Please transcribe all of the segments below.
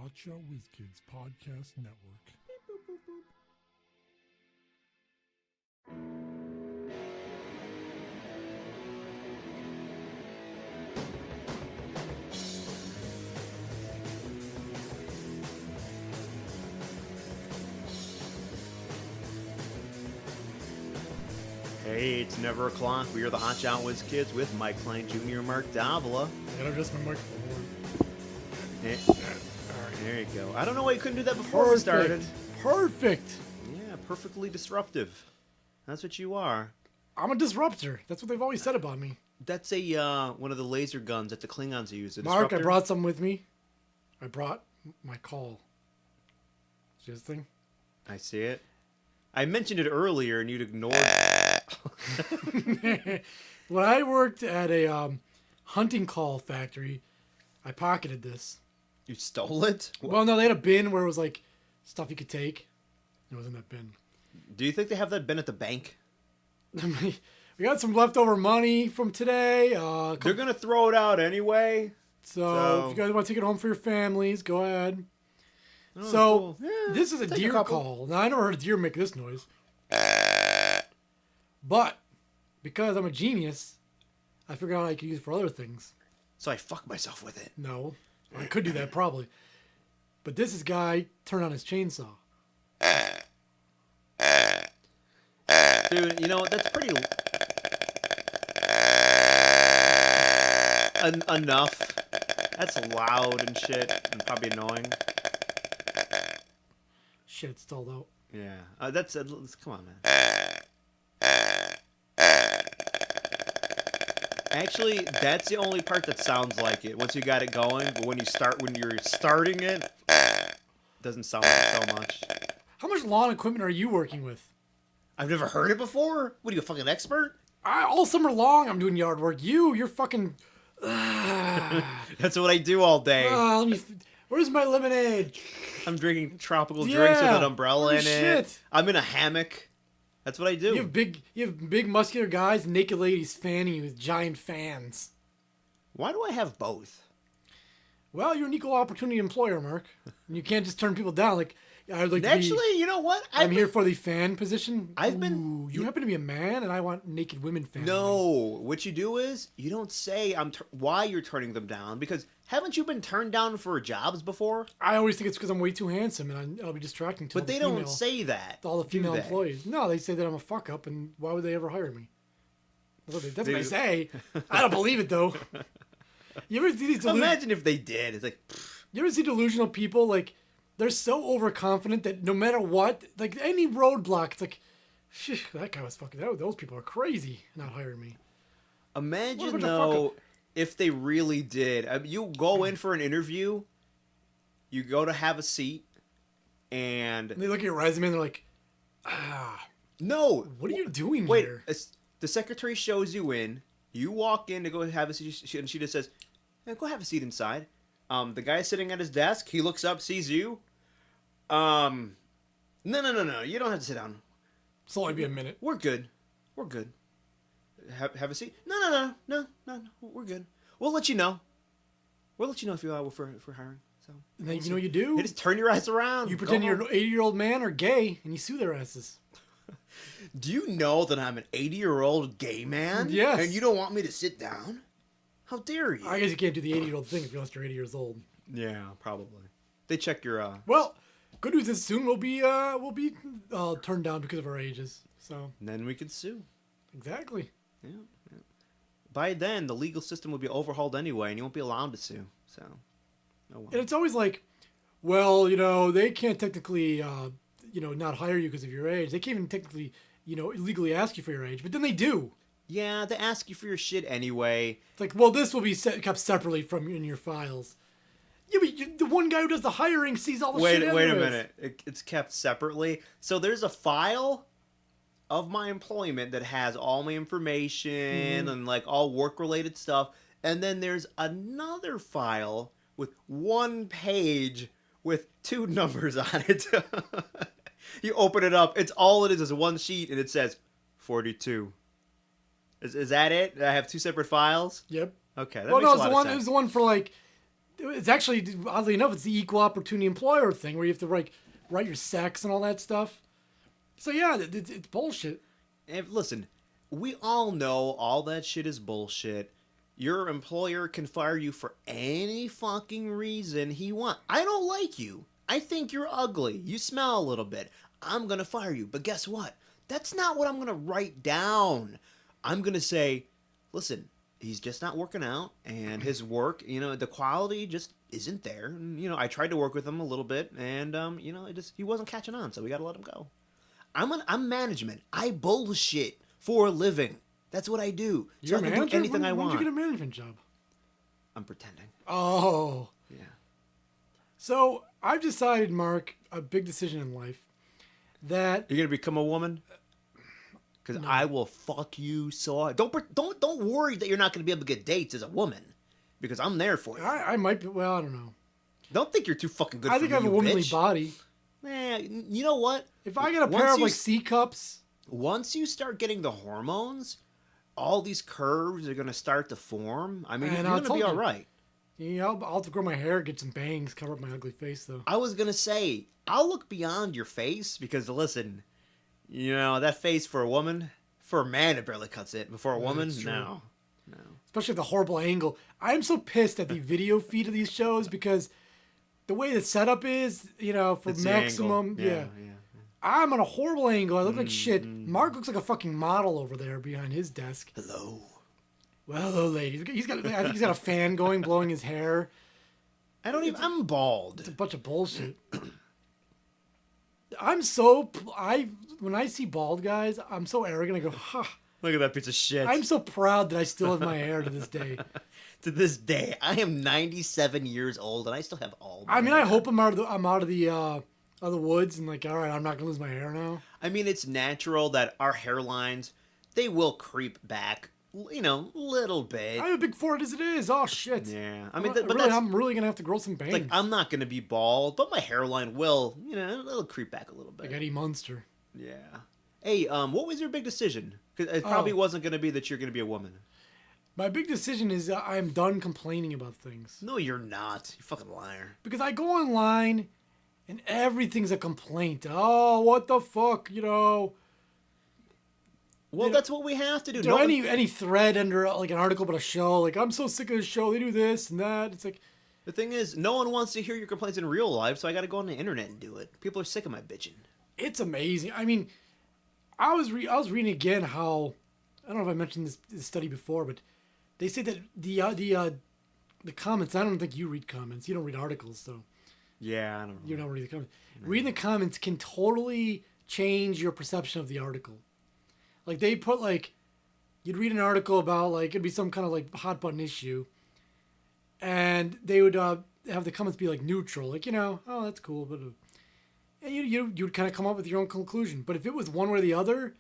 Hotshot Whiz Kids Podcast Network. Hey, it's never o'clock. We are the Hotshot Whiz Kids with Mike Klein Jr. and Mark Davila. I gotta adjust my microphone. Hey, there you go. I don't know why you couldn't do that before we started. Perfect. Yeah, perfectly disruptive. That's what you are. I'm a disruptor. That's what they've always said about me. That's a one of the laser guns that the Klingons use. Mark, I brought some with me. I brought my call. See this thing? I see it. I mentioned it earlier and you'd ignored. When I worked at a hunting call factory, I pocketed this. You stole it? Well, no, they had a bin where it was like stuff you could take. It was in that bin. Do you think they have that bin at the bank? We got some leftover money from today. They're gonna throw it out anyway. So if you guys want to take it home for your families, go ahead. Oh, So cool. Yeah, this is a take deer couple. call. Now I never heard a deer make this noise, but because I'm a genius, I figured out I could use it for other things. So I fuck myself with it. No, I could do that probably, but this is guy turned on his chainsaw. Dude, you know, that's pretty... enough. That's loud and shit and probably annoying. Shit, it's stalled out. Yeah. Come on, man. Actually, that's the only part that sounds like it. Once you got it going, but when you're starting it, doesn't sound like it so much. How much lawn equipment are you working with? I've never heard it before. What are you, a fucking expert? All summer long I'm doing yard work. You're fucking... That's what I do all day. Where's my lemonade? I'm drinking tropical drinks with an umbrella in shit. it. I'm in a hammock. That's what I do. You have big muscular guys, naked ladies fanning you with giant fans. Why do I have both? Well, you're an equal opportunity employer, Mark. And you can't just turn people down. Like, I'd like Actually, to be, you know what? I'm here for the fan position. I've been... You happen to be a man, and I want naked women fanning. No, what you do is you don't say why you're turning them down, because haven't you been turned down for jobs before? I always think it's because I'm way too handsome, and I'll be distracting to But they don't say that. to all the female do they? employees. No, they say that I'm a fuck up, and why would they ever hire me? That's what they say. I don't believe it though. You ever see these? Imagine if they did. It's like, You ever see delusional people like? They're so overconfident that no matter what, like any roadblock, it's like, phew, that guy was fucking. Those people are crazy not hiring me. imagine though if they really did. I mean, you go in for an interview, you go to have a seat, and And they look at your resume and they're like, no, what are you doing wait. here? The secretary shows you in. You walk in to go have a seat, and she just says, "Yeah, go have a seat inside." The guy sitting at his desk, he looks up, sees you. No. You don't have to sit down. It's only be a minute. We're good. Have a seat. No. We're good. We'll let you know. If you're for hiring. So. And then you know what you do? You just turn your ass around. You pretend you're an 80-year-old man or gay, and you sue their asses. Do you know that I'm an 80-year-old gay man? Yes. And you don't want me to sit down? How dare you? I guess you can't do the 80-year-old thing if you're 80 years old. Yeah, probably. They check your Well, good news is soon we'll be turned down because of our ages. So and then we could sue. exactly. Yeah. By then, the legal system will be overhauled anyway, and you won't be allowed to sue. So, oh well. And it's always like, well, they can't technically, not hire you because of your age. They can't even technically, illegally ask you for your age, but then they do. Yeah, they ask you for your shit anyway. It's like, well, this will be kept separately from in your files. Yeah, but the one guy who does the hiring sees all the shit. Wait a minute. It's kept separately. So there's a file of my employment that has all my information and like all work-related stuff, and then there's another file with one page with two numbers on it. You open it up. It's all it is one sheet, and it says 42. Is that it? I have two separate files? Yep. Okay. Well, no, it was the one for like It's actually, oddly enough, it's the equal opportunity employer thing where you have to write your sex and all that stuff. So yeah, it's bullshit. Listen, we all know all that shit is bullshit. Your employer can fire you for any fucking reason he wants. I don't like you. I think you're ugly. You smell a little bit. I'm gonna fire you. But guess what? That's not what I'm gonna write down. I'm gonna say, listen, he's just not working out, and his work, the quality just isn't there. And, I tried to work with him a little bit, and he wasn't catching on, so we gotta let him go. I'm management. I bullshit for a living. That's what I do. You're so I can manager? do anything when I want. When did you get a management job? I'm pretending. Oh. Yeah. So I've decided, Mark, a big decision in life, that You're gonna become a woman. Because No. I will fuck you so hard. Don't worry that you're not gonna be able to get dates as a woman, because I'm there for you. I might be. Well, I don't know. Don't think you're too fucking good. I for think me, I have a you womanly bitch. body. You know what? If I get a Once pair of you like s- C cups, Once you start getting the hormones, all these curves are gonna start to form. I mean, And you're I gonna told be all you. right. I'll have to grow my hair, get some bangs, cover up my ugly face though. I was gonna say, I'll look beyond your face because listen, that face for a woman, for a man it barely cuts it, but for a woman, That's true. no. Especially the horrible angle. I'm so pissed at the video feed of these shows because the way the setup is, for It's the maximum, angle. yeah. I'm on a horrible angle. I look like shit. Mark looks like a fucking model over there behind his desk. Hello. Well, hello, ladies. I think he's got a fan going, blowing his hair. I'm bald. It's a bunch of bullshit. When I see bald guys, I'm so arrogant. I go, ha. Look at that piece of shit. I'm so proud that I still have my hair to this day. To this day, I am 97 years old and I still have all my I mean, I hair. hope I'm out of the woods and like, all right, I'm not gonna lose my hair now. I mean, it's natural that our hairlines, they will creep back, little bit. I have a big forehead as it is. Oh shit. Yeah. I mean, I'm really gonna have to grow some bangs. like, I'm not going to be bald, but my hairline will, it'll creep back a little bit. Like Eddie Munster. Yeah. Hey, what was your big decision? 'Cause it probably wasn't going to be that you're going to be a woman. My big decision is I'm done complaining about things. No, you're not. You fucking liar. Because I go online and everything's a complaint. Oh, what the fuck, Well, that's what we have to do. No, any thread under like an article about a show, like I'm so sick of this show, they do this and that. It's like the thing is, no one wants to hear your complaints in real life, so I got to go on the internet and do it. People are sick of my bitching. it's amazing. I mean, I was reading again how I don't know if I mentioned this study before, but they say that the comments. I don't think you read comments. You don't read articles, so Yeah, I don't know. you don't read the comments. Reading the comments can totally change your perception of the article. Like they put like, you'd read an article about like it'd be some kind of like hot button issue, and they would have the comments be like neutral, like oh that's cool, but and you'd kind of come up with your own conclusion. But if it was one way or the other,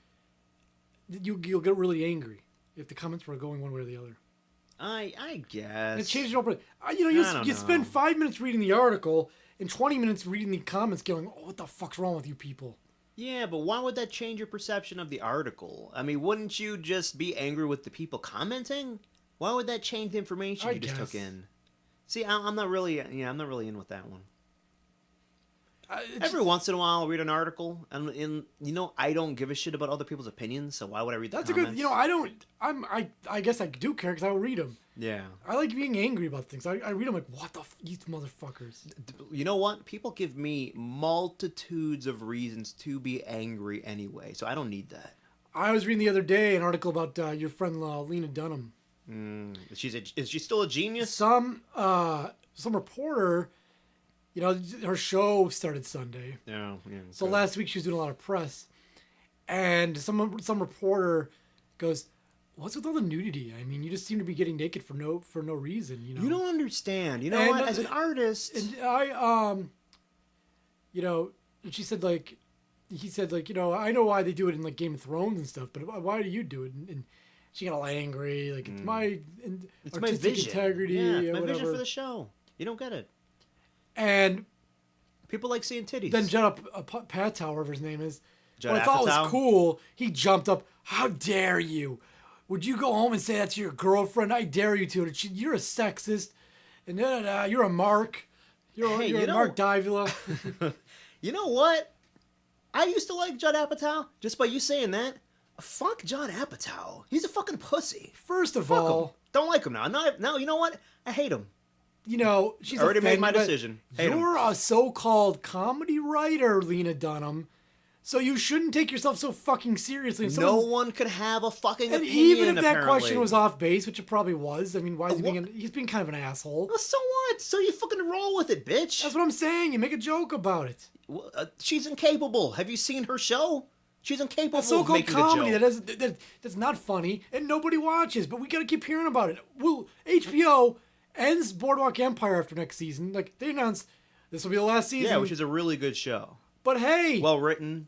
you'll get really angry if the comments were going one way or the other. I guess. It changes your I you don't spend know. 5 minutes reading the article and 20 minutes reading the comments, going, oh, what the fuck's wrong with you people? Yeah, but why would that change your perception of the article? I mean, wouldn't you just be angry with the people commenting? Why would that change the information I you just guess. took in? See, I'm not really in with that one. Every once in a while, I'll read an article, and I don't give a shit about other people's opinions, so why would I read the That's a comments? good. I guess I do care because I will read them. Yeah. I like being angry about things. I read them like, what the you motherfuckers. You know what? People give me multitudes of reasons to be angry anyway, so I don't need that. I was reading the other day an article about your friend Lena Dunham. Is she still a genius? Some reporter, her show started Sunday. Yeah. So last week she was doing a lot of press, and some reporter goes, "What's with all the nudity? I mean, you just seem to be getting naked for no reason, You don't understand. You know And, what? As an artist, And and she said like, he said like, I know why they do it in like Game of Thrones and stuff, but why do you do it? And she got all angry, like it's my artistic vision. integrity, Yeah, it's or my whatever. vision for the show. You don't get it. And People like seeing titties. then Judd Apatow, whatever his name is, Judd what I thought Apatow? was cool, he jumped up. How dare you? Would you go home and say that to your girlfriend? I dare you to. You're a sexist. And you're a Mark. You're a Mark Davila. You know what? I used to like Judd Apatow. Just by you saying that, fuck Judd Apatow. He's a fucking pussy. First of Fuck all, him. Don't like him now. No, you know what? I hate him. You know, she's I already made my offended, decision. You're a so-called comedy writer, Lena Dunham. So you shouldn't take yourself so fucking seriously. And no one could have a fucking and opinion, even if that apparently. question was off base, which it probably was, I mean, why is he's being kind of an asshole. Well, so what? So you fucking roll with it, bitch. That's what I'm saying. You make a joke about it. She's incapable. Have you seen her show? She's incapable That's so-called of making comedy a joke. that's not funny and nobody watches, but we gotta keep hearing about it. Well, HBO ends Boardwalk Empire after next season. Like, they announced this will be the last season. Yeah, which is a really good show. But hey, Well written.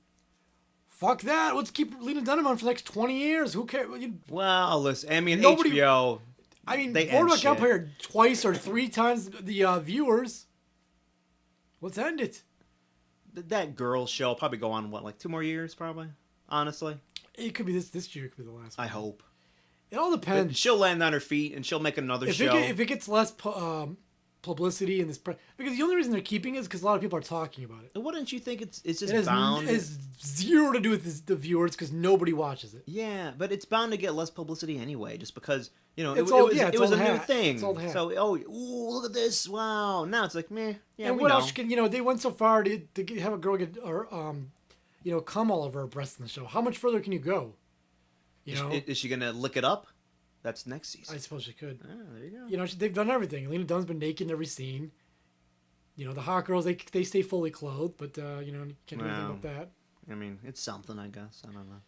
fuck that. Let's keep Lena Dunham on for the next 20 years. Who cares? Well, listen, I mean, Nobody- HBO. I mean, They end Boardwalk shit. Empire twice or 3 times the viewers. Let's end it. That girl show will probably go on, what, like 2 more years, probably? Honestly. It could be this year. It could be the last one. I hope. It all But depends. she'll land on her feet, and she'll make another If show. it gets less publicity in this because the only reason they're keeping it is because a lot of people are talking about it. Wouldn't you think it's just It has, bound? it has zero to do with the viewers because nobody watches it. Yeah, but it's bound to get less publicity anyway, just because, you know, It's it all- was, yeah, it's it was all a new hat. thing. It's all hat. So, ooh, look at this, wow. Now it's like, meh, yeah, And we what know. else can they went so far to have a girl get come all over her breasts in the show. How much further can you go? You know, Is she going to lick it up? That's next season. I suppose she could. Ah, there you go. You know, they've done everything. Lena Dunham's been naked in every scene. You know, the hot girls they stay fully clothed, but you can't do anything Wow. about that. I mean, it's something, I guess. I don't know.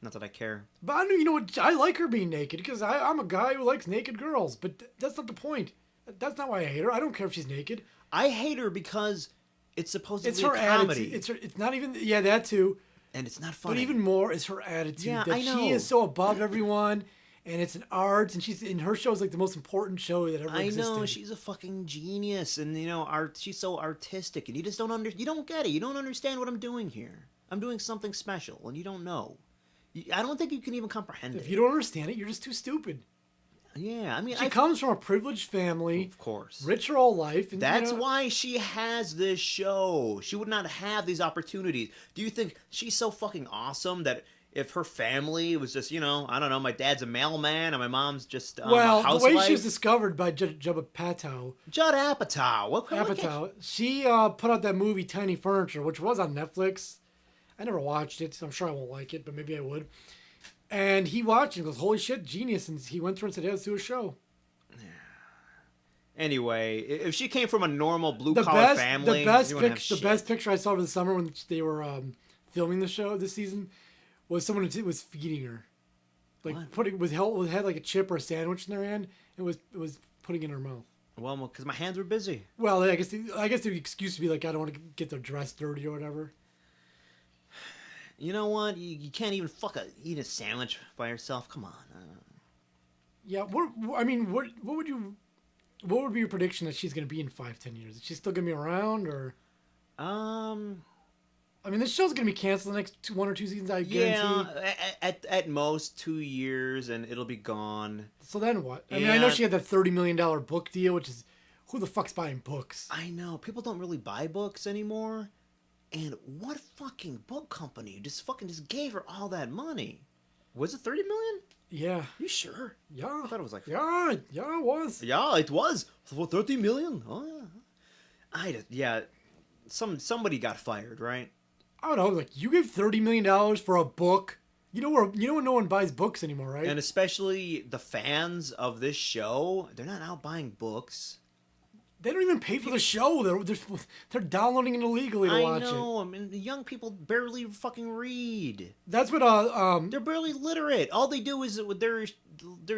Not that I care. But I know, you know what? I like her being naked because I'm a guy who likes naked girls. But that's not the point. That's not why I hate her. I don't care if she's naked. I hate her because it's supposedly It's her a comedy. attitude. It's not even that too. And it's not funny. But even more is her attitude. Yeah, that I know. she is so above everyone, and it's an art, and she's in her show is like the most important show that ever I existed. know, she's a fucking genius, and she's so artistic, and you just you don't get it. You don't understand what I'm doing here. I'm doing something special, and you don't know. I don't think you can even comprehend it. If you don't understand it, you're just too stupid. Yeah, I mean, She comes from a privileged family, of course. rich her whole life. And, That's why she has this show. She would not have these opportunities. Do you think she's so fucking awesome that if her family was just, I don't know, my dad's a mailman and my mom's just a the housewife? way she was discovered by Judd Apatow. Judd Apatow. What Apatow. She put out that movie Tiny Furniture, which was on Netflix. I never watched it, so I'm sure I won't like it, but maybe I would. And he watched it and goes, holy shit, genius. And he went through and said, yeah, let's do a show. Anyway, if she came from a normal blue-collar family... The best picture I saw over the summer when they were filming the show this season was someone who was feeding her. Like, had like a chip or a sandwich in their hand and was putting it in her mouth. Well, because my hands were busy. Well, I guess the excuse would be like, I don't want to get their dress dirty or whatever. You know what? You can't even eat a sandwich by yourself. Come on. Yeah, what would be your prediction that she's going to be in 5-10 years? Is she still going to be around, or? I mean, this show's going to be canceled the next 1 or 2 seasons, I guarantee. Yeah, at most 2 years, and it'll be gone. So then what? I mean, I know she had that $30 million book deal, which is, who the fuck's buying books? I know. People don't really buy books anymore. And what fucking book company just gave her all that money? Was it $30 million? Yeah. You sure? Yeah. I thought it was like... Yeah, it was. Yeah, it was. For $30 million? Oh, yeah. Somebody got fired, right? I don't know. Like, you gave $30 million for a book. You know no one buys books anymore, right? And especially the fans of this show, they're not out buying books. They don't even pay for the show. They're downloading it illegally to watch it. I know. I mean, the young people barely fucking read. That's what They're barely literate. All they do is with their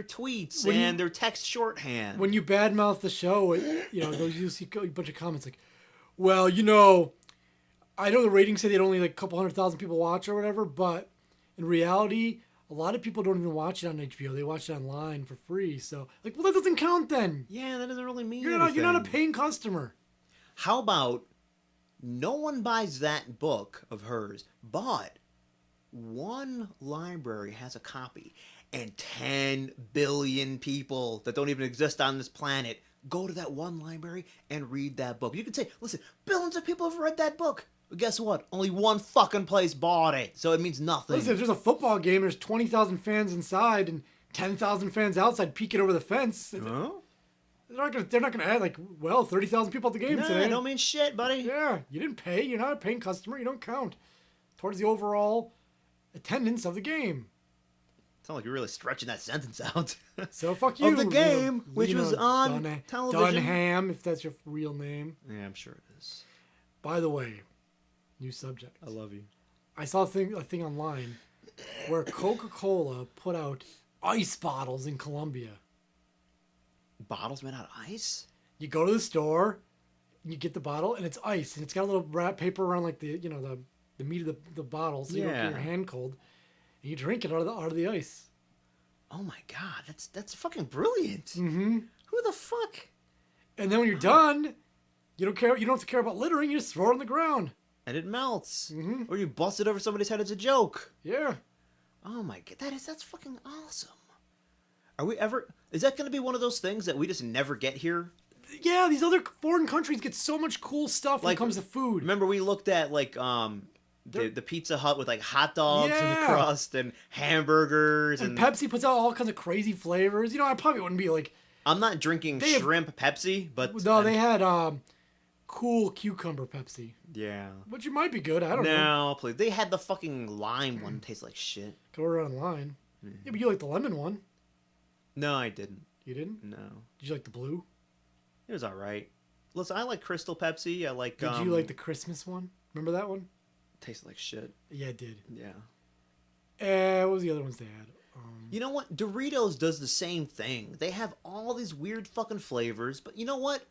tweets and their text shorthand. When you badmouth the show, you'll see a bunch of comments like, well, I know the ratings say they only like a couple 100,000 people watch or whatever, but in reality, a lot of people don't even watch it on HBO. They watch it online for free. So, like, well, that doesn't count then. Yeah, that doesn't really mean You're anything. not a paying customer. How about no one buys that book of hers, but one library has a copy, and 10 billion people that don't even exist on this planet Go to that one library and read that book. You can say, listen, billions of people have read that book. But guess what? Only one fucking place bought it, so it means nothing. Listen, if there's a football game, there's 20,000 fans inside and 10,000 fans outside peeking over the fence. Huh? They're not gonna add 30,000 people at the game today. That don't mean shit, buddy. Yeah, you didn't pay. You're not a paying customer. You don't count towards the overall attendance of the game. Sound like you're really stretching that sentence out. So fuck you. Of the game, which was on television. Dunham, if that's your real name. Yeah, I'm sure it is. By the way, new subject. I love you. I saw a thing online where Coca-Cola put out ice bottles in Colombia. Bottles made out of ice? You go to the store, you get the bottle, and it's ice, and it's got a little wrap paper around the meat of the bottle, so you don't get your hand cold. And you drink it out of the ice. Oh my god, that's fucking brilliant. Mm-hmm. Who the fuck? And then when you're done, you don't care. You don't have to care about littering. You just throw it on the ground. And it melts. Mm-hmm. Or you bust it over somebody's head as a joke. Yeah. Oh my god, that's fucking awesome. Are we ever? Is that going to be one of those things that we just never get here? Yeah, these other foreign countries get so much cool stuff when it comes to food. Remember we looked at the Pizza Hut with hot dogs and the crust and hamburgers and Pepsi puts out all kinds of crazy flavors. I probably wouldn't be I'm not drinking shrimp Pepsi, but no, they had cool cucumber Pepsi. Yeah, which might be good. I don't know. No, please. They had the fucking lime one. Tastes like shit. Go around online. Mm-hmm. Yeah, but you like the lemon one. No, I didn't. You didn't? No. Did you like the blue? It was all right. Listen, I like Crystal Pepsi. I like. Did you like the Christmas one? Remember that one? Tasted like shit. Yeah, it did. Yeah. What was the other ones they had? You know what? Doritos does the same thing. They have all these weird fucking flavors, but you know what?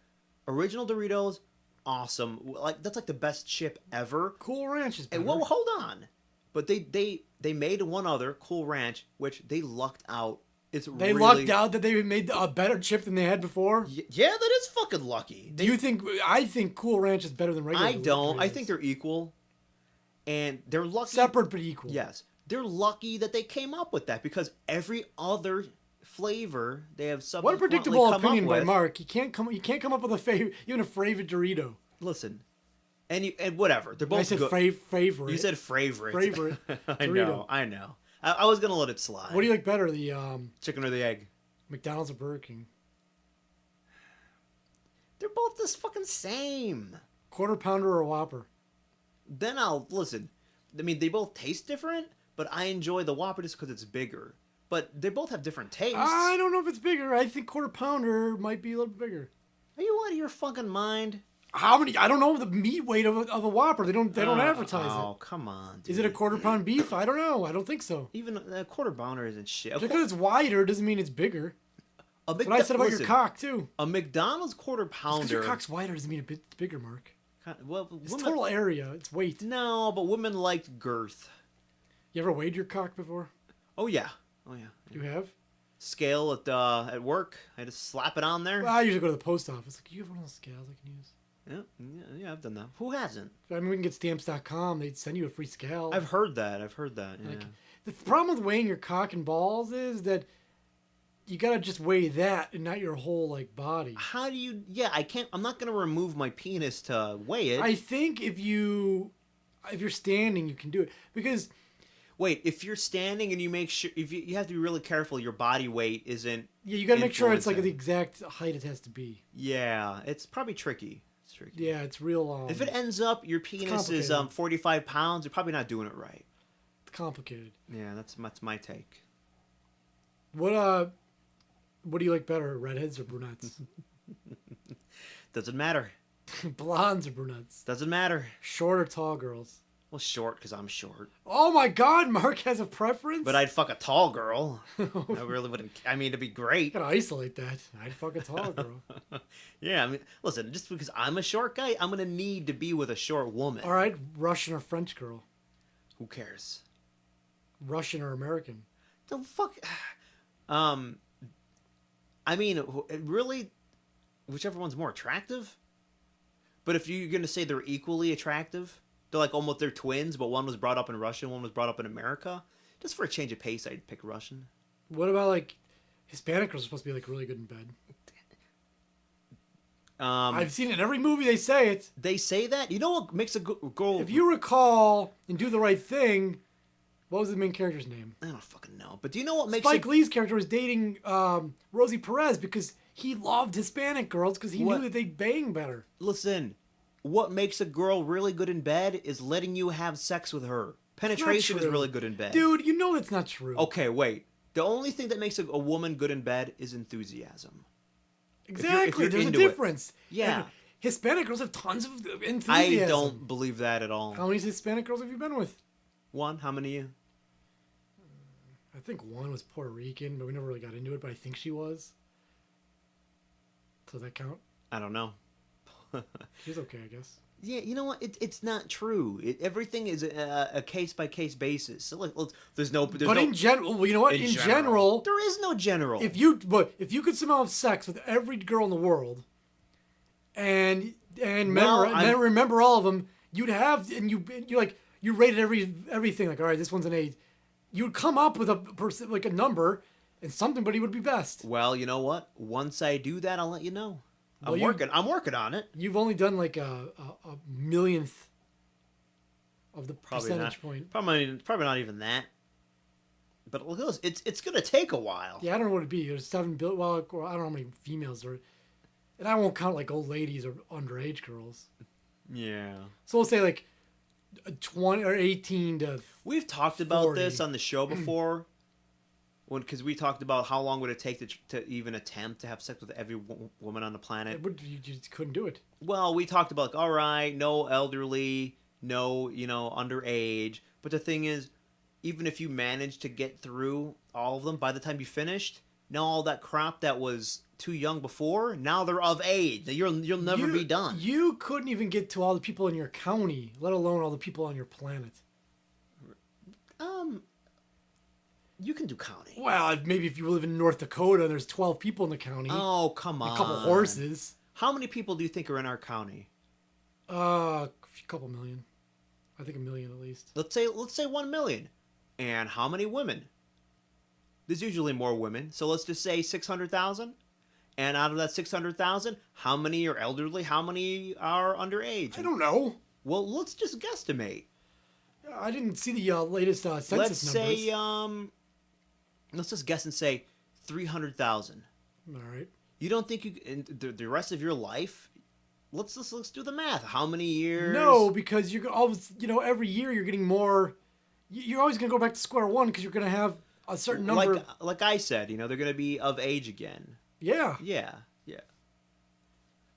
Original Doritos, awesome. That's like the best chip ever. Cool Ranch is better. And well, hold on. But they made one other, Cool Ranch, which they lucked out. They lucked out that they made a better chip than they had before? Yeah, that is fucking lucky. Do you think... I think Cool Ranch is better than regular I don't. Doritos. I think they're equal. And they're lucky... Separate but equal. Yes. They're lucky that they came up with that because every other flavor they have subsequently What a predictable come opinion up by with. Mark. You can't come up with even a favorite Dorito. Listen. And whatever. They're both I said good. favorite. You said favorite. Favorite. I know. I was going to let it slide. What do you like better, the chicken or the egg? McDonald's or Burger King? They're both the fucking same. Quarter pounder or a Whopper? Then I'll listen. I mean, they both taste different, but I enjoy the Whopper just because it's bigger. But they both have different tastes. I don't know if it's bigger. I think quarter pounder might be a little bigger. Are you out of your fucking mind? How many? I don't know the meat weight of a Whopper. They don't advertise it. Oh, come on, dude. Is it a quarter pound beef? I don't know. I don't think so. Even a quarter pounder isn't shit. Just because it's wider doesnn't mean it's bigger. That's what I said about your cock, too. A McDonald's quarter pounder... Because your cock's wider doesn't mean it's bigger, Mark. Well, it's total area. It's weight. No, but women like girth. You ever weighed your cock before? Oh, yeah. You have? Scale at work. I just slap it on there. Well, I usually go to the post office. You have one of those scales I can use? Yeah, I've done that. Who hasn't? I mean, we can get stamps.com. They'd send you a free scale. I've heard that. Yeah. The problem with weighing your cock and balls is that you gotta just weigh that and not your whole body. How do you? Yeah, I can't. I'm not gonna remove my penis to weigh it. I think if you're standing, you can do it because. Wait, if you're standing and you make sure, if you have to be really careful, your body weight isn't. Yeah, you gotta make sure it's the exact height it has to be. Yeah, it's probably tricky. Yeah, it's real. If it ends up your penis is 45 pounds, you're probably not doing it right. It's complicated. Yeah, that's my take. What do you like better, redheads or brunettes? Doesn't matter. Blondes or brunettes? Doesn't matter. Short or tall girls? Well, short because I'm short. Oh my God, Mark has a preference. But I'd fuck a tall girl. I really wouldn't. I mean, it'd be great. You gotta isolate that. I'd fuck a tall girl. Yeah, I mean, listen. Just because I'm a short guy, I'm gonna need to be with a short woman. All right, Russian or French girl? Who cares? Russian or American? The fuck. I mean, really, whichever one's more attractive. But if you're gonna say they're equally attractive. They're almost they're twins, but one was brought up in Russia, one was brought up in America. Just for a change of pace, I'd pick Russian. What about Hispanic girls are supposed to be really good in bed? I've seen it in every movie. They say it. They say that. You know what makes a girl? If you recall and do the right thing, what was the main character's name? I don't fucking know. But do you know what makes Spike Lee's character was dating Rosie Perez because he loved Hispanic girls because he knew that they bang better. Listen, what makes a girl really good in bed is letting you have sex with her. Penetration is really good in bed. Dude, you know that's not true. Okay, wait. The only thing that makes a woman good in bed is enthusiasm. Exactly. If you're There's a difference. Yeah. And Hispanic girls have tons of enthusiasm. I don't believe that at all. How many Hispanic girls have you been with? One? How many? I think one was Puerto Rican, but we never really got into it, but I think she was. Does that count? I don't know. She's okay, I guess. Yeah, you know what? It's not true. Everything is a case-by-case basis. So there's no... in general, well, you know what? In general... There is no general. If you could somehow have sex with every girl in the world, and remember all of them, you'd have... And you rated everything, like, all right, this one's an 8. You'd come up with a number, and somebody would be best. Well, you know what? Once I do that, I'll let you know. Well, I'm working on it. You've only done like a millionth of the percentage point. Probably not even that. But look, it's gonna take a while. Yeah, I don't know what it'd be. There's 7 billion. Well, I don't know how many females there are, and I won't count like old ladies or underage girls. Yeah. So we'll say like 20 or 18 to. We've talked about this on the show before. Because we talked about how long would it take to even attempt to have sex with every woman on the planet. You just couldn't do it. Well, we talked about, all right, no elderly, no, underage. But the thing is, even if you managed to get through all of them, by the time you finished, now all that crap that was too young before, now they're of age. You'll never be done. You couldn't even get to all the people in your county, let alone all the people on your planet. You can do county. Well, maybe if you live in North Dakota and there's 12 people in the county. Oh, come on. A couple horses. How many people do you think are in our county? A couple million. I think 1 million at least. Let's say 1 million. And how many women? There's usually more women. So let's just say 600,000. And out of that 600,000, how many are elderly? How many are underage? I don't know. Well, let's just guesstimate. I didn't see the latest census numbers. Let's say let's just guess and say 300,000. All right. You don't think you in the rest of your life? Let's do the math. How many years? No, because you're always every year you're getting more. You're always gonna go back to square one because you're gonna have a certain number. Like I said, they're gonna be of age again. Yeah. Yeah.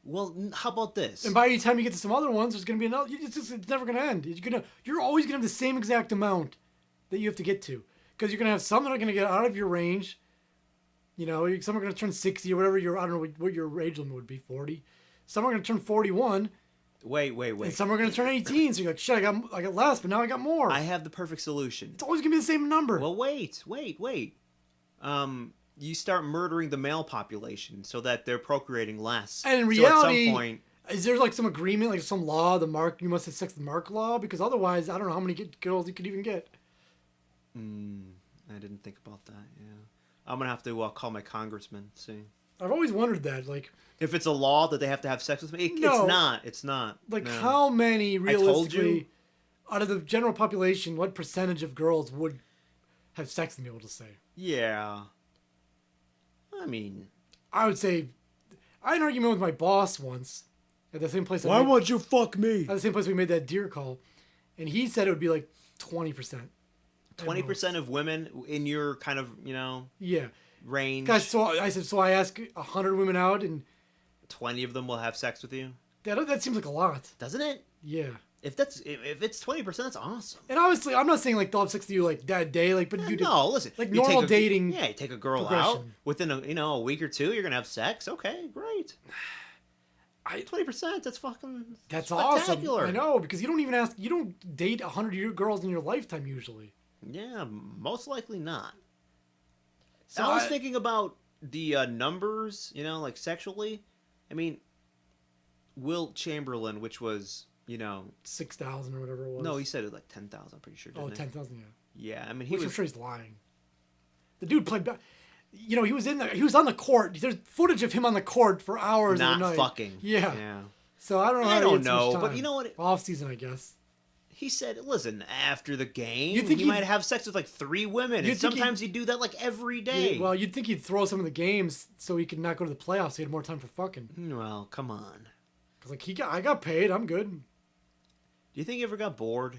Well, how about this? And by the time you get to some other ones, there's gonna be another. It's never gonna end. You're always gonna have the same exact amount that you have to get to. Because you're going to have some that are going to get out of your range. Some are going to turn 60 or whatever I don't know what your age limit would be, 40. Some are going to turn 41. Wait. And some are going to turn 18. So you're like, shit, I got less, but now I got more. I have the perfect solution. It's always going to be the same number. Well, wait. You start murdering the male population so that they're procreating less. And in reality, at some point, is there like some agreement, like some law, you must have sex with Mark law? Because otherwise, I don't know how many girls you could even get. I didn't think about that. Yeah, I'm gonna have to call my congressman. See, I've always wondered that, like, if it's a law that they have to have sex with me. It's not. Like, no. how many realistically, out of the general population, what percentage of girls would have sex and be able to say? Yeah. I mean, I would say, I had an argument with my boss once at the same place. Why won't you fuck me? At the same place we made that deer call, and he said it would be like 20%. 20% of women in your kind of, yeah, range. Guys, so I asked 100 women out, and 20 of them will have sex with you. That seems like a lot, doesn't it? Yeah. If it's 20%, that's awesome. And obviously, I'm not saying like they'll have sex with you like that day, like, but you no, listen, like normal dating. Yeah, you take a girl out within a week or two, you're gonna have sex. Okay, great. 20%. That's fucking. That's awesome. I know, because you don't date 100 girls in your lifetime usually. Yeah, most likely not. So I was thinking about the numbers, like sexually. I mean, Wilt Chamberlain, which was, 6,000 or whatever it was. No, he said it like 10,000. I'm pretty sure. Oh, 10,000. Yeah. Yeah, I mean, I'm sure he's lying. The dude played. you know, he was on the court. There's footage of him on the court for hours Not a night. fucking. Yeah. So I don't know. I how don't he had so know, much but time. you know what? Off season, I guess. He said, listen, after the game, You think he he'd- might have sex with like 3 women. You And think sometimes he'd do that like every day. Yeah, well, you'd think he'd throw some of the games so he could not go to the playoffs. So he had more time for fucking. Well, come on. Cause like I got paid. I'm good. Do you think you ever got bored?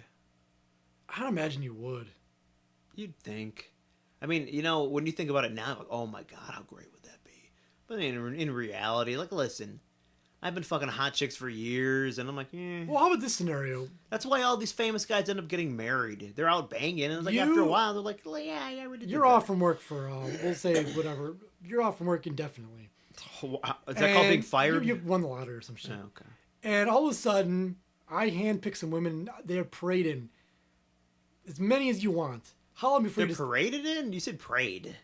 I'd imagine you would. You'd think. I mean, you know, when you think about it now, like, oh my God, how great would that be? But in reality, like, listen, I've been fucking hot chicks for years, and I'm like, Well, how about this scenario? That's why all these famous guys end up getting married. They're out banging, and like You- after a while, they're like, yeah, I already did You're that. off from work for we'll say whatever. You're off from work indefinitely. Is that called being fired? You won the lottery or some shit. Oh, okay. And all of a sudden, I handpick some women. They're parading as many as you want. How long before They're you just paraded in? You said prayed.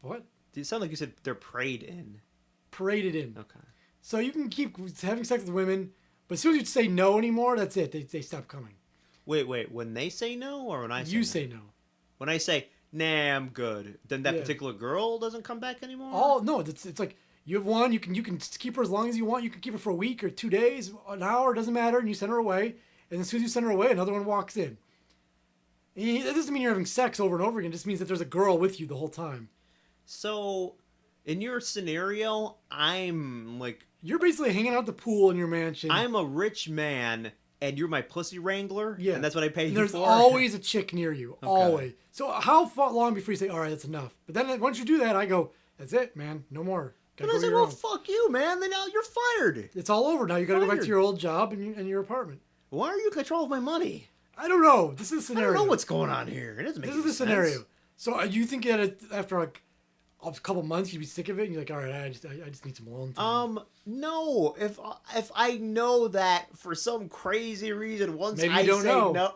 what? It sound like you said they're prayed in. Paraded in. Okay. So you can keep having sex with women, but as soon as you say no anymore, that's it. They stop coming. Wait. When they say no, or when I say You no? say no. When I say, nah, I'm good, then that Yeah. particular girl doesn't come back anymore? Oh no, it's like you have one. You can keep her as long as you want. You can keep her for a week or 2 days, an hour, doesn't matter. And you send her away. And as soon as you send her away, another one walks in. And that doesn't mean you're having sex over and over again. It just means that there's a girl with you the whole time. So, in your scenario, I'm like, You're basically hanging out at the pool in your mansion. I'm a rich man, and you're my pussy wrangler? Yeah. And that's what I pay And you there's for? always a chick near you. Always. So how long before you say, all right, that's enough? But then once you do that, I go, that's it, man. No more. And Gotta I go said, your well, own. fuck you, man. Then now you're fired. It's all over now. You got to go back to Fired. your old job and your apartment. Why are you in control of my money? I don't know. This is a I scenario. don't know what's going on here. It doesn't make This any is the sense. scenario. So you think that after like a couple months you'd be sick of it and you're like, all right, I just need some alone time. No. If I know that for some crazy reason, once Maybe you I don't say know. no,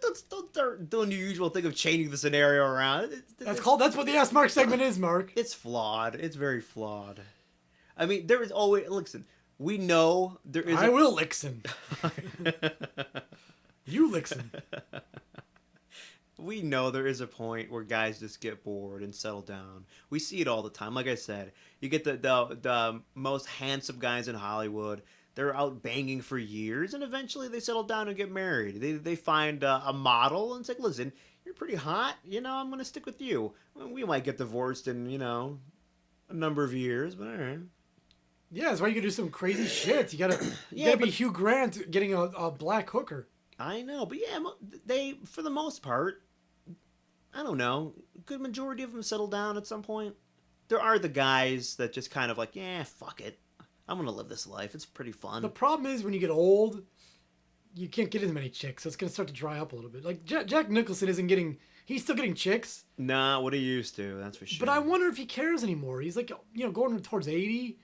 don't start doing your usual thing of changing the scenario around. That's what the Ask Mark segment is, Mark. It's flawed. It's very flawed. I mean, there is always listen. We know there is. I will listen. You listen. We know there is a point where guys just get bored and settle down. We see it all the time. Like I said, you get the most handsome guys in Hollywood. They're out banging for years, and eventually they settle down and get married. They find a model and say, "Listen, you're pretty hot. You know, I'm gonna stick with you. We might get divorced in a number of years, but all right." Yeah, that's why you gotta do some crazy shit. You gotta be Hugh Grant getting a black hooker. I know, but yeah, they for the most part, I don't know, a good majority of them settle down at some point. There are the guys that just kind of like, yeah, fuck it, I'm gonna live this life. It's pretty fun. The problem is when you get old, you can't get as many chicks, so it's gonna start to dry up a little bit. Like Jack Nicholson he's still getting chicks. Nah, what he used to, that's for sure. But I wonder if he cares anymore. He's like, going towards 80.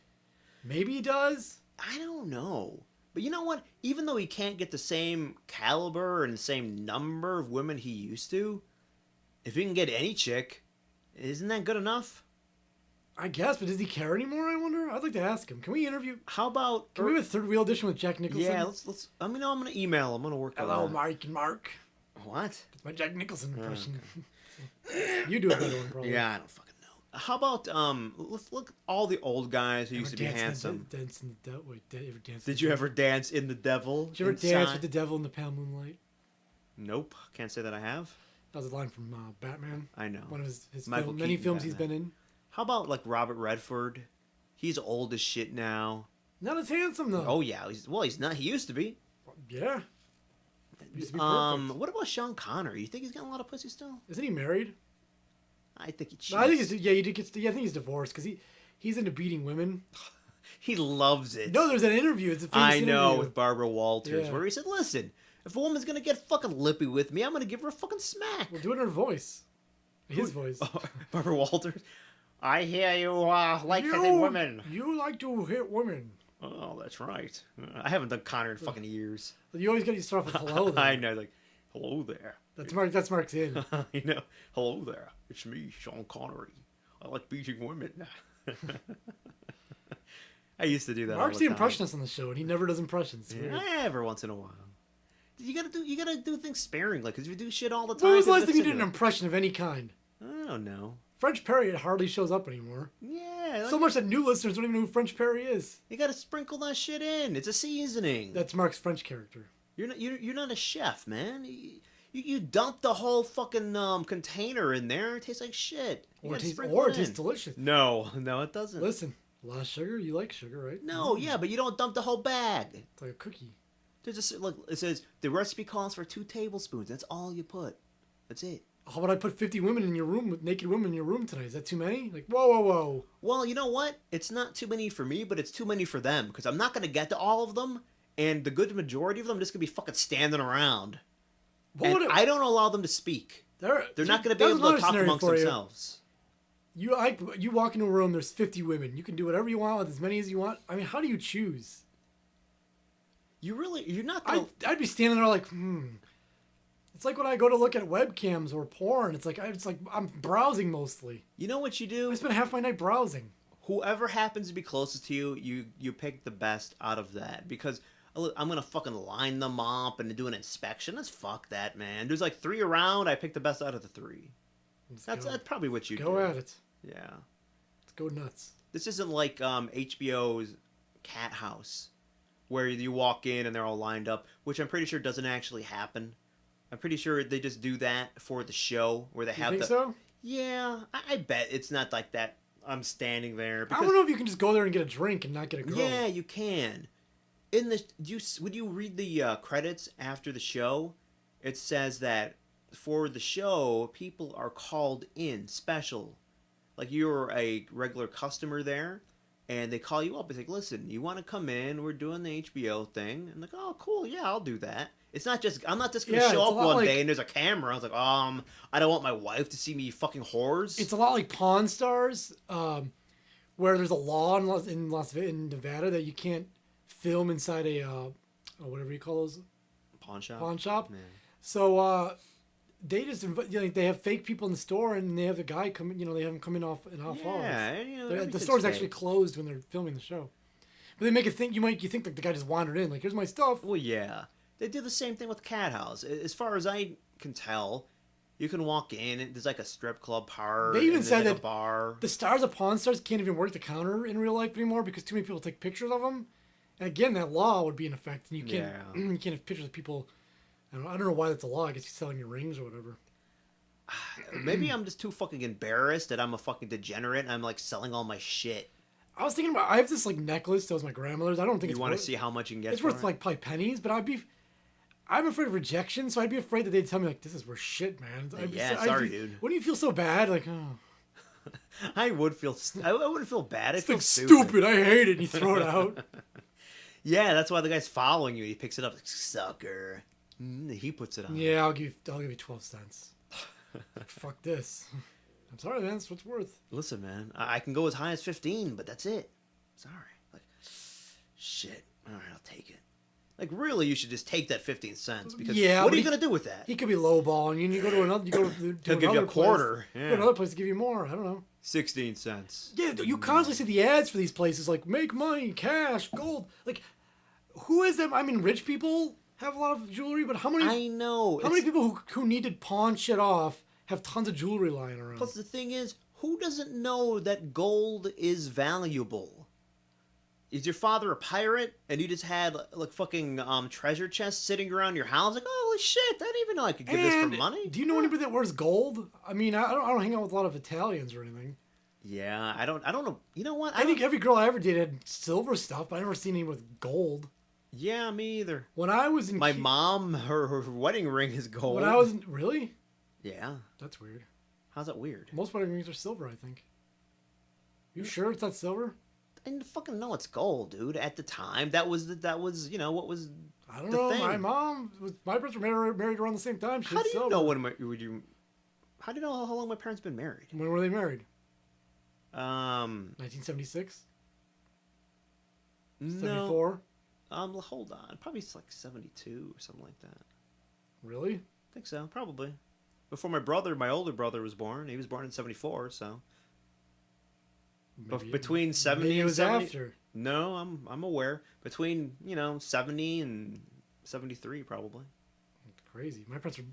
Maybe he does. I don't know. But you know what? Even though he can't get the same caliber and the same number of women he used to, if he can get any chick, isn't that good enough? I guess, but does he care anymore, I wonder? I'd like to ask him. Can we interview... How about... Can we have a third wheel edition with Jack Nicholson? Yeah, let's... I mean, I'm going to email him. I'm going to work on Hello, that. Mike and Mark. What? It's my Jack Nicholson impression. You do a better one, probably. Yeah, I don't fucking know. How about, let's look at all the old guys who used to be handsome. Dance in the devil. Wait, ever dance? Did you ever dance in the devil? Did you ever dance with the devil in the pale moonlight? Nope. Can't say that I have. That was a line from Batman. I know. One of his Michael many Keaton films he's Batman. been in. How about, like, Robert Redford? He's old as shit now. Not as handsome, though. Oh, yeah. He's not. He used to be. Yeah. He used to be perfect. What about Sean Connery? You think he's got a lot of pussy still? Isn't he married? I think he cheats. No, I think I think he's divorced because he's into beating women. He loves it. No, there's an interview. It's a famous I know, interview. with Barbara Walters, Yeah. where he said, listen, if a woman's going to get fucking lippy with me, I'm going to give her a fucking smack. We'll do it in her voice. His voice. Oh, Barbara Walters? I hear you like hitting women. You like to hit women. Oh, that's right. I haven't done Connor in fucking years. You always got to start off with hello. Though. I know, like, hello there. That's Mark's in. I know. Hello there. It's me, Sean Connery. I like beating women. I used to do that. Mark's all the the time. impressionist on the show, and he never does impressions. It's weird. Yeah, every once in a while. You gotta do things sparingly, because if you do shit all the time. When was the last it gets time you did an into it. impression of any kind? I don't know. French Perry hardly shows up anymore. Yeah. So much that new listeners don't even know who French Perry is. You gotta sprinkle that shit in. It's a seasoning. That's Mark's French character. You're not a chef, man. You dump the whole fucking container in there. It tastes like shit. Or it tastes delicious. No, it doesn't. Listen, a lot of sugar. You like sugar, right? No, yeah, but you don't dump the whole bag. It's like a cookie. There's look. It says the recipe calls for 2 tablespoons. That's all you put. That's it. How about I put 50 women in your room, with naked women in your room tonight? Is that too many? Like, whoa. Well, you know what? It's not too many for me, but it's too many for them because I'm not gonna get to all of them, and the good majority of them are just gonna be fucking standing around. I don't allow them to speak. They're not gonna be able to talk amongst themselves. You walk into a room. There's 50 women. You can do whatever you want with as many as you want. I mean, how do you choose? You're not gonna. I'd be standing there like, It's like when I go to look at webcams or porn. It's like I'm browsing mostly. You know what you do? I spend half my night browsing. Whoever happens to be closest to you, you pick the best out of that because I'm gonna fucking line them up and do an inspection. Let's fuck that, man. There's like 3 around. I pick the best out of the 3. That's probably what you do. Go at it. Yeah. Let's go nuts. This isn't like HBO's Cat House, where you walk in and they're all lined up, which I'm pretty sure doesn't actually happen. I'm pretty sure they just do that for the show where they have you think so? Yeah, I bet it's not like that. I'm standing there. I don't know if you can just go there and get a drink and not get a girl. Yeah, you can. Would you read the credits after the show? It says that for the show, people are called in special. Like you're a regular customer there, and they call you up. It's like, listen, you want to come in? We're doing the HBO thing. I'm like, oh, cool. Yeah, I'll do that. It's not just. I'm not just gonna show up one day and there's a camera. I was like, I don't want my wife to see me fucking whores. It's a lot like Pawn Stars, where there's a law in Nevada that you can't film inside a whatever you call those pawn shop. Yeah. So they just they have fake people in the store and they have the guy come. They have him come in off hours. Yeah, the store's actually closed when they're filming the show, but they make it think you think like the guy just wandered in. Like, here's my stuff. Well, yeah. They do the same thing with Cat House. As far as I can tell, you can walk in. There's like a strip club part. They even said that a bar. The stars of Pawn Stars can't even work the counter in real life anymore because too many people take pictures of them. And again, that law would be in effect, and you can't have pictures of people. I don't know why that's a law. I guess you're selling your rings or whatever. Maybe I'm just too fucking embarrassed that I'm a fucking degenerate and I'm like selling all my shit. I was thinking about. I have this like necklace that was my grandmother's. I don't think you want to see how much you can get. It's worth like probably pennies, but I'm afraid of rejection, so I'd be afraid that they'd tell me, like, this is worth shit, man. Sorry, dude. Wouldn't you feel so bad? Like, oh. I wouldn't feel bad. It's like stupid. I hate it. And you throw it out. Yeah, that's why the guy's following you. He picks it up like, sucker. He puts it on. Yeah, I'll give you 12 cents. Fuck this. I'm sorry, man. That's what's worth. Listen, man. I can go as high as 15, but that's it. Sorry. Like, shit. All right, I'll take it. Like, really, you should just take that 15 cents because what are you gonna do with that? He could be lowballing you, and you go to another. He'll give you a quarter. Yeah. Go to another place to give you more. I don't know. 16 cents. Yeah, you constantly see the ads for these places like make money, cash, gold. Like, who is them? I mean, rich people have a lot of jewelry, but how many? I know. How many people who need to pawn shit off have tons of jewelry lying around? Plus, the thing is, who doesn't know that gold is valuable? Is your father a pirate and you just had like fucking treasure chests sitting around your house? Like, holy shit, I didn't even know I could give this for money. Do you know anybody that wears gold? I mean, I don't hang out with a lot of Italians or anything. Yeah, I don't know. You know what? I think every girl I ever dated had silver stuff, but I never seen any with gold. Yeah, me either. When I was in my mom, her wedding ring is gold. When I was really? Yeah. That's weird. How's that weird? Most wedding rings are silver, I think. You sure it's not silver? I didn't fucking know it's gold, dude. At the time, that was what was. I don't know. Thing. My parents were married around the same time. How do you know when would you? How do you know how long my parents been married? When were they married? 1976. 74. Hold on. Probably like 72 or something like that. Really? I think so. Probably. Before my older brother was born. He was born in 74, so. But between 70 and 70. After. No, I'm aware. Between 70 and 73, probably. That's crazy. My parents were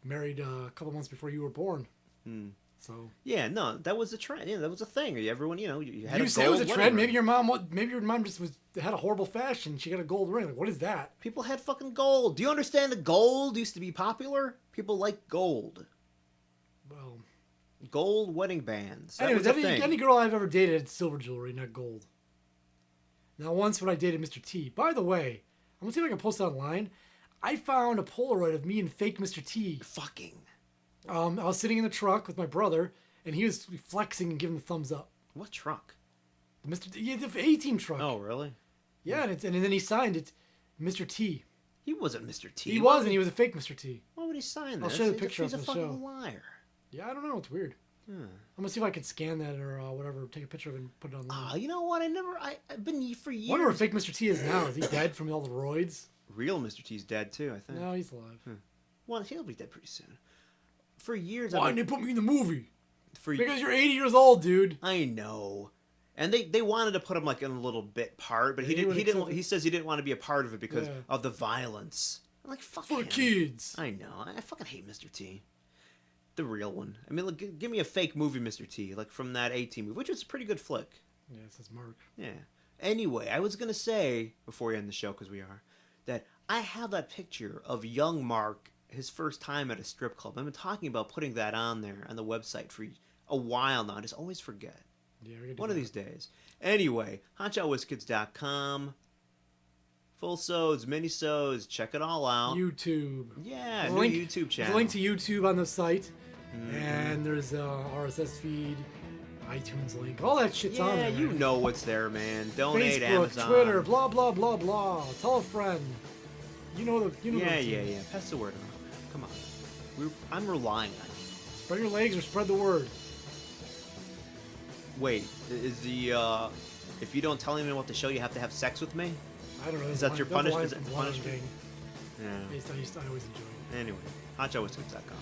married a couple months before you were born. So Yeah, no, that was a trend. Yeah, that was a thing. Everyone, you had you a say it was a gold trend. wedding ring. Maybe your mom just had a horrible fashion. She got a gold ring. Like, what is that? People had fucking gold. Do you understand that gold used to be popular? People like gold. Well, Gold wedding bands. That anyways, was a thing. any girl I've ever dated had silver jewelry, not gold. Now, once when I dated Mr. T. By the way, I'm gonna see if I can post it online. I found a Polaroid of me and fake Mr. T. Fucking. I was sitting in the truck with my brother, and he was flexing and giving the thumbs up. What truck? Mr. T, yeah, the A-Team truck. Oh, really? Yeah, and then he signed it, Mr. T. He wasn't Mr. T. He was, and he was a fake Mr. T. Why would he sign that? I'll show you the picture He's a after the fucking show. liar. Yeah, I don't know. It's weird. Hmm. I'm gonna see if I can scan that or whatever, take a picture of it and put it online. Ah, you know what? I've been for years. I wonder where fake Mr. T is now. Is he dead from all the roids? Real Mr. T's dead too, I think. No, he's alive. Well, he'll be dead pretty soon. For years, Why didn't they put me in the movie? for Because you're 80 years old, dude. I know. And they wanted to put him like in a little bit part, but he didn't. He didn't. He says he didn't want to be a part of it because of the violence. I'm like, fuck For him. kids. I know. I fucking hate Mr. T. The real one. I mean, look, give me a fake movie, Mr. T, like from that A-Team movie, which was a pretty good flick. Yeah, it says Mark. Yeah. Anyway, I was gonna say before we end the show, because we are, that I have that picture of young Mark, his first time at a strip club. I've been talking about putting that on there on the website for a while now. I just always forget. Yeah, we're gonna do One of that. these days. Anyway, HotshotWhizKids.com. Full sods, mini-sods, check it all out. YouTube. Yeah, There's new a link, YouTube There's channel. a link to YouTube on the site, Mhm. and there's a RSS feed, iTunes link, all that shit's on Yeah, there. you man. know what's there, man. Donate Facebook, Amazon. Twitter, blah blah blah blah. Tell a friend. You know the. You know Yeah, the yeah, routine. yeah. Pass the word on. Come on. I'm relying on you. Spread your legs or spread the word. Wait, is the if you don't tell anyone what the show, you have to have sex with me? I don't know. Is that your punishment? Is Is it punishment? Gang. Yeah. I always enjoy it. Anyway, HotshotWhizKids.com.